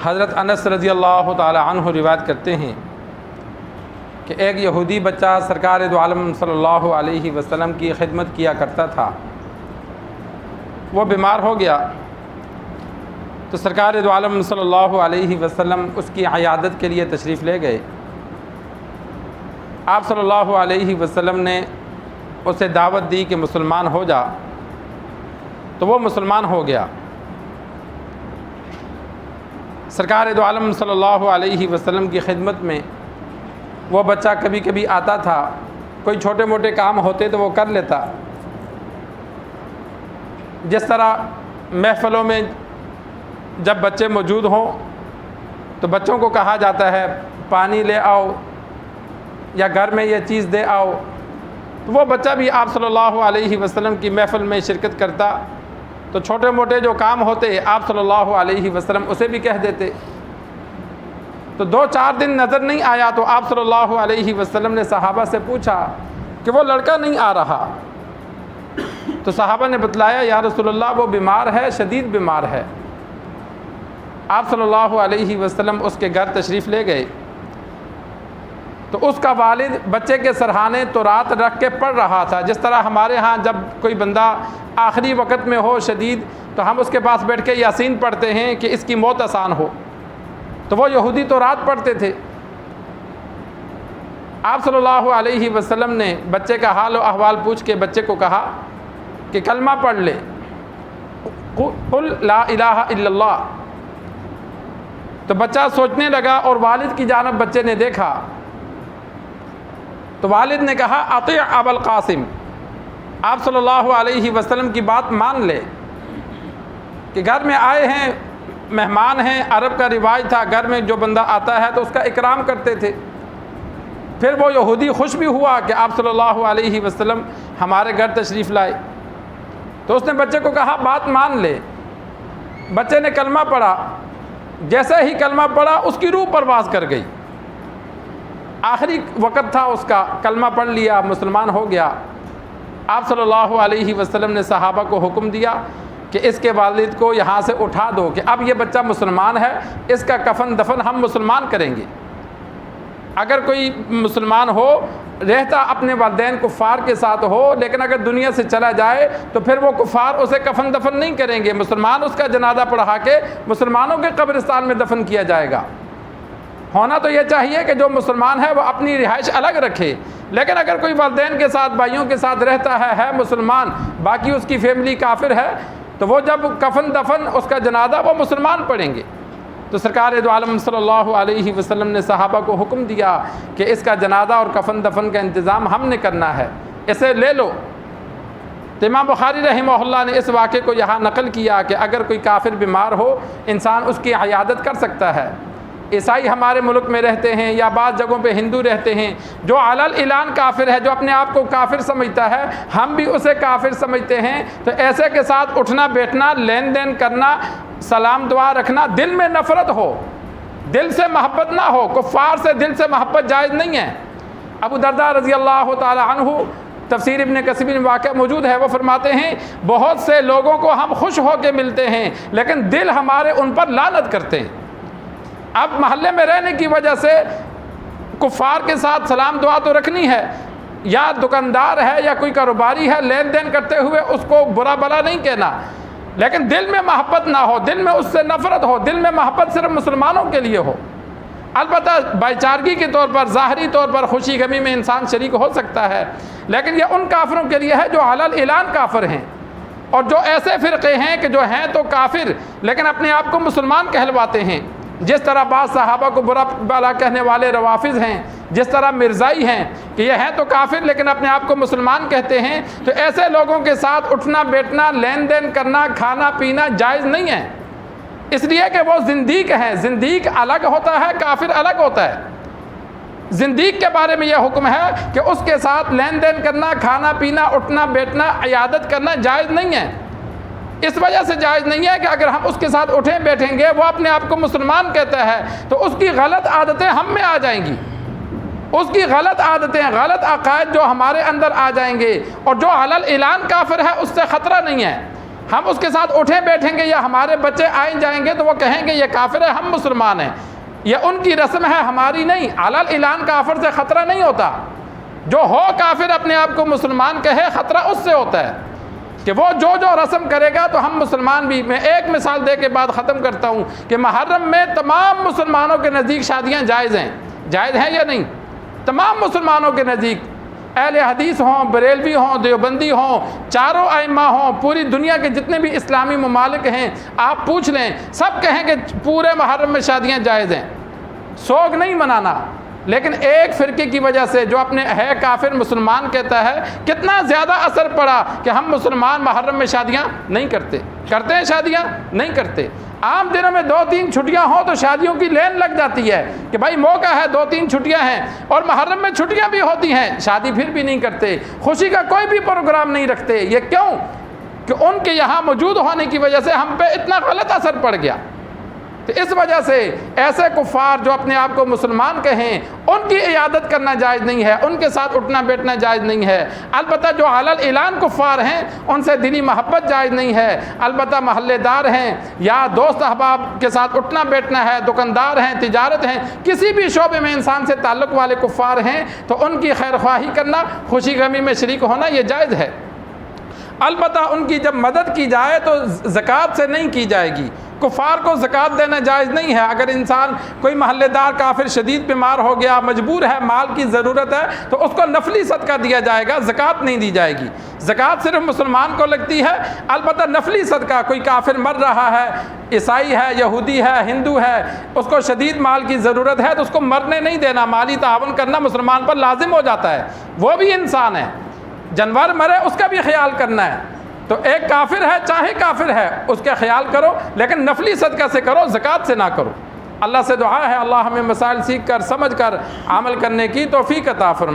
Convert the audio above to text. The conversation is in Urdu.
حضرت انس رضی اللہ تعالی عنہ روایت کرتے ہیں کہ ایک یہودی بچہ سرکار دو عالم صلی اللہ علیہ وسلم کی خدمت کیا کرتا تھا، وہ بیمار ہو گیا تو سرکار دو عالم صلی اللہ علیہ وسلم اس کی عیادت کے لیے تشریف لے گئے۔ آپ صلی اللہ علیہ وسلم نے اسے دعوت دی کہ مسلمان ہو جا، تو وہ مسلمان ہو گیا۔ سرکار دو عالم صلی اللہ علیہ وسلم کی خدمت میں وہ بچہ کبھی کبھی آتا تھا، کوئی چھوٹے موٹے کام ہوتے تو وہ کر لیتا۔ جس طرح محفلوں میں جب بچے موجود ہوں تو بچوں کو کہا جاتا ہے پانی لے آؤ یا گھر میں یہ چیز دے آؤ، تو وہ بچہ بھی آپ صلی اللہ علیہ وسلم کی محفل میں شرکت کرتا، تو چھوٹے موٹے جو کام ہوتے آپ صلی اللہ علیہ وسلم اسے بھی کہہ دیتے۔ تو 2-4 دن نظر نہیں آیا تو آپ صلی اللہ علیہ وسلم نے صحابہ سے پوچھا کہ وہ لڑکا نہیں آ رہا، تو صحابہ نے بتلایا یا رسول اللہ وہ بیمار ہے، شدید بیمار ہے۔ آپ صلی اللہ علیہ وسلم اس کے گھر تشریف لے گئے تو اس کا والد بچے کے سرہانے تو رات رکھ کے پڑھ رہا تھا۔ جس طرح ہمارے ہاں جب کوئی بندہ آخری وقت میں ہو شدید تو ہم اس کے پاس بیٹھ کے یاسین پڑھتے ہیں کہ اس کی موت آسان ہو، تو وہ یہودی تو رات پڑھتے تھے۔ آپ صلی اللہ علیہ وسلم نے بچے کا حال و احوال پوچھ کے بچے کو کہا کہ کلمہ پڑھ لے، قل لا الہ الا اللہ۔ تو بچہ سوچنے لگا اور والد کی جانب بچے نے دیکھا تو والد نے کہا اطیع ابا القاسم، آپ صلی اللہ علیہ وسلم کی بات مان لے کہ گھر میں آئے ہیں، مہمان ہیں، عرب کا رواج تھا گھر میں جو بندہ آتا ہے تو اس کا اکرام کرتے تھے۔ پھر وہ یہودی خوش بھی ہوا کہ آپ صلی اللہ علیہ وسلم ہمارے گھر تشریف لائے، تو اس نے بچے کو کہا بات مان لے۔ بچے نے کلمہ پڑھا، جیسے ہی کلمہ پڑھا اس کی روح پرواز کر گئی۔ آخری وقت تھا اس کا، کلمہ پڑھ لیا، مسلمان ہو گیا۔ آپ صلی اللہ علیہ وسلم نے صحابہ کو حکم دیا کہ اس کے والد کو یہاں سے اٹھا دو کہ اب یہ بچہ مسلمان ہے، اس کا کفن دفن ہم مسلمان کریں گے۔ اگر کوئی مسلمان ہو رہتا اپنے والدین کفار کے ساتھ ہو، لیکن اگر دنیا سے چلا جائے تو پھر وہ کفار اسے کفن دفن نہیں کریں گے، مسلمان اس کا جنازہ پڑھا کے مسلمانوں کے قبرستان میں دفن کیا جائے گا۔ ہونا تو یہ چاہیے کہ جو مسلمان ہے وہ اپنی رہائش الگ رکھے، لیکن اگر کوئی والدین کے ساتھ بھائیوں کے ساتھ رہتا ہے مسلمان، باقی اس کی فیملی کافر ہے، تو وہ جب کفن دفن اس کا جنازہ وہ مسلمان پڑھیں گے۔ تو سرکار دو عالم صلی اللہ علیہ وسلم نے صحابہ کو حکم دیا کہ اس کا جنازہ اور کفن دفن کا انتظام ہم نے کرنا ہے، اسے لے لو۔ تو امام بخاری رحمہ اللہ نے اس واقعے کو یہاں نقل کیا کہ اگر کوئی کافر بیمار ہو انسان اس کی عیادت کر سکتا ہے۔ عیسائی ہمارے ملک میں رہتے ہیں یا بعض جگہوں پہ ہندو رہتے ہیں، جو علل اعلان کافر ہے، جو اپنے آپ کو کافر سمجھتا ہے، ہم بھی اسے کافر سمجھتے ہیں، تو ایسے کے ساتھ اٹھنا بیٹھنا، لین دین کرنا، سلام دعا رکھنا، دل میں نفرت ہو، دل سے محبت نہ ہو، کفار سے دل سے محبت جائز نہیں ہے۔ ابو درداء رضی اللہ تعالی عنہ، تفسیر ابن کثیر میں واقعہ موجود ہے، وہ فرماتے ہیں بہت سے لوگوں کو ہم خوش ہو کے ملتے ہیں لیکن دل ہمارے ان پر لعنت کرتے ہیں۔ اب محلے میں رہنے کی وجہ سے کفار کے ساتھ سلام دعا تو رکھنی ہے، یا دکاندار ہے یا کوئی کاروباری ہے، لین دین کرتے ہوئے اس کو برا بلا نہیں کہنا، لیکن دل میں محبت نہ ہو، دل میں اس سے نفرت ہو، دل میں محبت صرف مسلمانوں کے لیے ہو۔ البتہ بھائی چارگی کے طور پر، ظاہری طور پر خوشی غمی میں انسان شریک ہو سکتا ہے، لیکن یہ ان کافروں کے لیے ہے جو علل اعلان کافر ہیں، اور جو ایسے فرقے ہیں کہ جو ہیں تو کافر لیکن اپنے آپ کو مسلمان کہلواتے ہیں، جس طرح بعض صحابہ کو برا بلا کہنے والے روافظ ہیں، جس طرح مرزائی ہیں کہ یہ ہیں تو کافر لیکن اپنے آپ کو مسلمان کہتے ہیں، تو ایسے لوگوں کے ساتھ اٹھنا بیٹھنا، لین دین کرنا، کھانا پینا جائز نہیں ہے، اس لیے کہ وہ زندیق ہیں۔ زندیق الگ ہوتا ہے، کافر الگ ہوتا ہے۔ زندیق کے بارے میں یہ حکم ہے کہ اس کے ساتھ لین دین کرنا، کھانا پینا، اٹھنا بیٹھنا، عیادت کرنا جائز نہیں ہے۔ اس وجہ سے جائز نہیں ہے کہ اگر ہم اس کے ساتھ اٹھیں بیٹھیں گے، وہ اپنے آپ کو مسلمان کہتا ہے تو اس کی غلط عادتیں ہم میں آ جائیں گی، اس کی غلط عادتیں، غلط عقائد جو ہمارے اندر آ جائیں گے، اور جو علل اعلان کافر ہے اس سے خطرہ نہیں ہے۔ ہم اس کے ساتھ اٹھے بیٹھیں گے یا ہمارے بچے آئیں جائیں گے تو وہ کہیں گے یہ کافر ہے، ہم مسلمان ہیں، یہ ان کی رسم ہے ہماری نہیں۔ علل اعلان کافر سے خطرہ نہیں ہوتا، جو ہو کافر اپنے آپ کو مسلمان کہے خطرہ اس سے ہوتا ہے کہ وہ جو رسم کرے گا تو ہم مسلمان بھی۔ میں ایک مثال دے کے بعد ختم کرتا ہوں کہ محرم میں تمام مسلمانوں کے نزدیک شادیاں جائز ہیں، جائز ہیں یا نہیں؟ تمام مسلمانوں کے نزدیک، اہل حدیث ہوں، بریلوی ہوں، دیوبندی ہوں، چاروں ائمہ ہوں، پوری دنیا کے جتنے بھی اسلامی ممالک ہیں آپ پوچھ لیں، سب کہیں کہ پورے محرم میں شادیاں جائز ہیں، سوگ نہیں منانا۔ لیکن ایک فرقے کی وجہ سے جو اپنے ہے کافر مسلمان کہتا ہے، کتنا زیادہ اثر پڑا کہ ہم مسلمان محرم میں شادیاں نہیں کرتے۔ کرتے ہیں شادیاں؟ نہیں کرتے۔ عام دنوں میں 2-3 چھٹیاں ہوں تو شادیوں کی لین لگ جاتی ہے کہ بھائی موقع ہے، 2-3 چھٹیاں ہیں، اور محرم میں چھٹیاں بھی ہوتی ہیں، شادی پھر بھی نہیں کرتے، خوشی کا کوئی بھی پروگرام نہیں رکھتے۔ یہ کیوں؟ کہ ان کے یہاں موجود ہونے کی وجہ سے ہم پہ اتنا غلط اثر پڑ گیا۔ تو اس وجہ سے ایسے کفار جو اپنے آپ کو مسلمان کہیں، ان کی عیادت کرنا جائز نہیں ہے، ان کے ساتھ اٹھنا بیٹھنا جائز نہیں ہے۔ البتہ جو علل اعلان کفار ہیں ان سے دلی محبت جائز نہیں ہے۔ البتہ محلے دار ہیں یا دوست احباب کے ساتھ اٹھنا بیٹھنا ہے، دکاندار ہیں، تجارت ہیں، کسی بھی شعبے میں انسان سے تعلق والے کفار ہیں تو ان کی خیر خواہی کرنا، خوشی غمی میں شریک ہونا یہ جائز ہے۔ البتہ ان کی جب مدد کی جائے تو زکوٰۃ سے نہیں کی جائے گی۔ کفار کو زکوٰۃ دینا جائز نہیں ہے۔ اگر انسان کوئی محلے دار کافر شدید بیمار ہو گیا، مجبور ہے، مال کی ضرورت ہے، تو اس کو نفلی صدقہ دیا جائے گا، زکوٰۃ نہیں دی جائے گی۔ زکوٰۃ صرف مسلمان کو لگتی ہے۔ البتہ نفلی صدقہ، کوئی کافر مر رہا ہے، عیسائی ہے، یہودی ہے، ہندو ہے، اس کو شدید مال کی ضرورت ہے تو اس کو مرنے نہیں دینا، مالی تعاون کرنا مسلمان پر لازم ہو جاتا ہے، وہ بھی انسان ہے۔ جانور مرے اس کا بھی خیال کرنا ہے۔ تو ایک کافر ہے، چاہے کافر ہے، اس کا خیال کرو، لیکن نفلی صدقہ سے کرو، زکوٰۃ سے نہ کرو۔ اللہ سے دعا ہے اللہ ہمیں مسائل سیکھ کر، سمجھ کر عمل کرنے کی توفیق عطا فرمائے۔